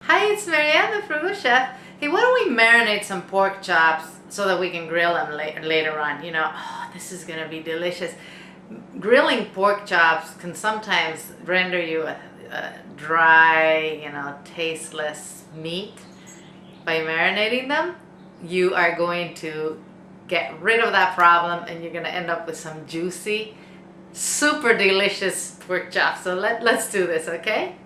Hi, it's Marianne, the Frugal Chef. Hey, why don't we marinate some pork chops so that we can grill them later on? You know, oh, this is going to be delicious. Grilling pork chops can sometimes render you a dry, tasteless meat. By marinating them, you are going to get rid of that problem and you're going to end up with some juicy, super delicious pork chops. So let's do this, okay?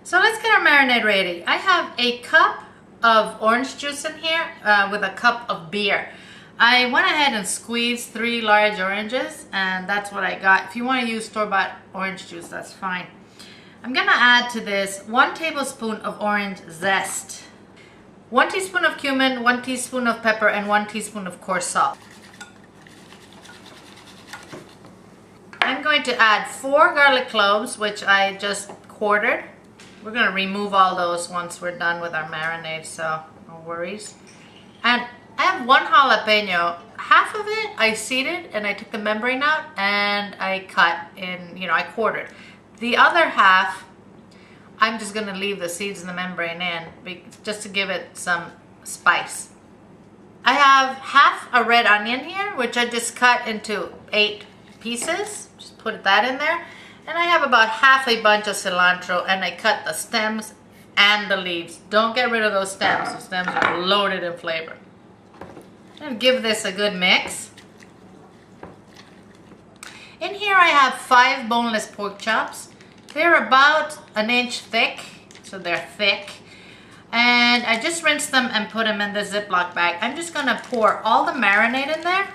So let's get our marinade ready. I have a cup of orange juice in here with a cup of beer. I went ahead and squeezed 3 large oranges, and that's what I got. If you want to use store-bought orange juice, that's fine. I'm gonna add to this 1 tablespoon of orange zest, 1 teaspoon of cumin, 1 teaspoon of pepper, and 1 teaspoon of coarse salt. I'm going to add 4 garlic cloves, which I just quartered. We're going to remove all those once we're done with our marinade, so no worries. And I have 1 jalapeno. Half of it I seeded and I took the membrane out and I cut in, I quartered. The other half, I'm just going to leave the seeds and the membrane in just to give it some spice. I have half a red onion here, which I just cut into 8 pieces. Just put that in there. And I have about half a bunch of cilantro, and I cut the stems and the leaves. Don't get rid of those stems. The stems are loaded in flavor. And give this a good mix. In here I have 5 boneless pork chops. They're about 1 inch thick, so they're thick. And I just rinsed them and put them in the Ziploc bag. I'm just gonna pour all the marinade in there.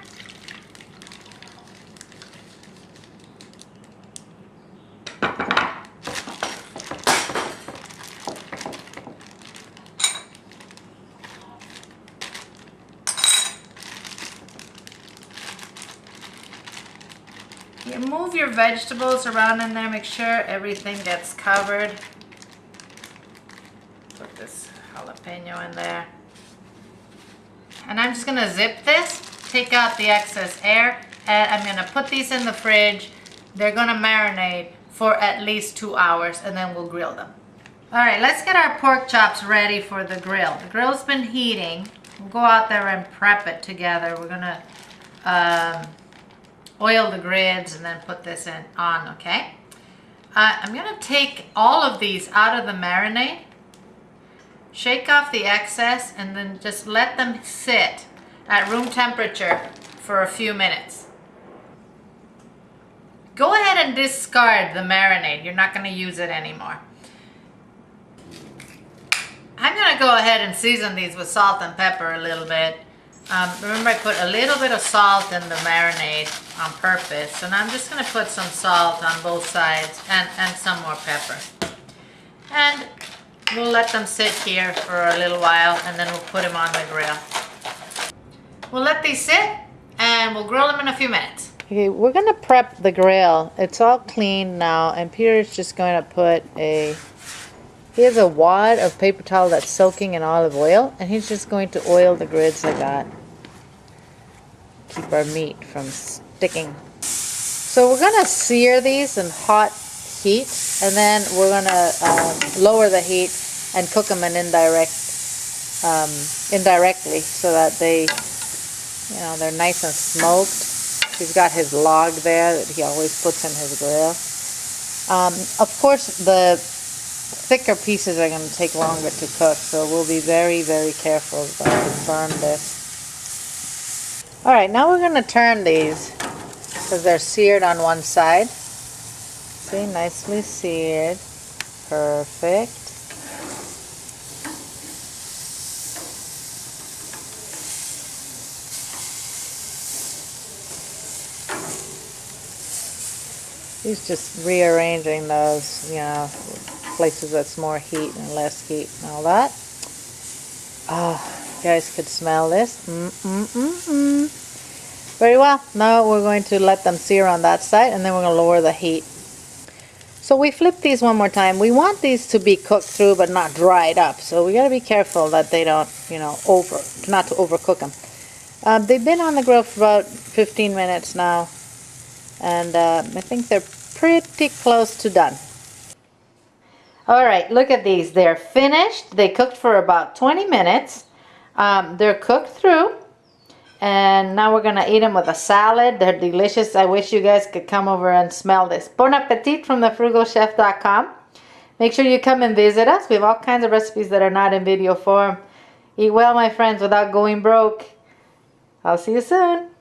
You move your vegetables around in there, make sure everything gets covered. Put this jalapeno in there. And I'm just gonna zip this, take out the excess air, and I'm gonna put these in the fridge. They're gonna marinate for at least 2 hours, and then we'll grill them. All right, let's get our pork chops ready for the grill. The grill's been heating. We'll go out there and prep it together. We're gonna oil the grids and then put this on, okay? I'm gonna take all of these out of the marinade, shake off the excess, and then just let them sit at room temperature for a few minutes. Go ahead and discard the marinade. You're not gonna use it anymore. I'm gonna go ahead and season these with salt and pepper a little bit. Remember, I put a little bit of salt in the marinade on purpose, and I'm just going to put some salt on both sides and some more pepper. And we'll let them sit here for a little while, and then we'll put them on the grill. We'll let these sit, and we'll grill them in a few minutes. Okay, we're going to prep the grill. It's all clean now, and Peter's just going to put here's a wad of paper towel that's soaking in olive oil, and he's just going to oil the grids like that. Keep our meat from sticking. So we're going to sear these in hot heat, and then we're going to lower the heat and cook them in indirectly so that they're nice and smoked. He's got his log there that he always puts in his grill. Of course, the thicker pieces are going to take longer to cook, so we'll be very, very careful about to burn this. Alright, now we're going to turn these because they're seared on one side. See, nicely seared. Perfect. He's just rearranging those, places that's more heat and less heat and all that. Oh, you guys could smell this. Very well. Now we're going to let them sear on that side, and then we're going to lower the heat. So we flip these one more time. We want these to be cooked through but not dried up. So we got to be careful that they don't, not to overcook them. They've been on the grill for about 15 minutes now, and I think they're pretty close to done. All right, look at these. They're finished. They cooked for about 20 minutes. They're cooked through. And now we're going to eat them with a salad. They're delicious. I wish you guys could come over and smell this. Bon appetit from thefrugalchef.com. Make sure you come and visit us. We have all kinds of recipes that are not in video form. Eat well, my friends, without going broke. I'll see you soon.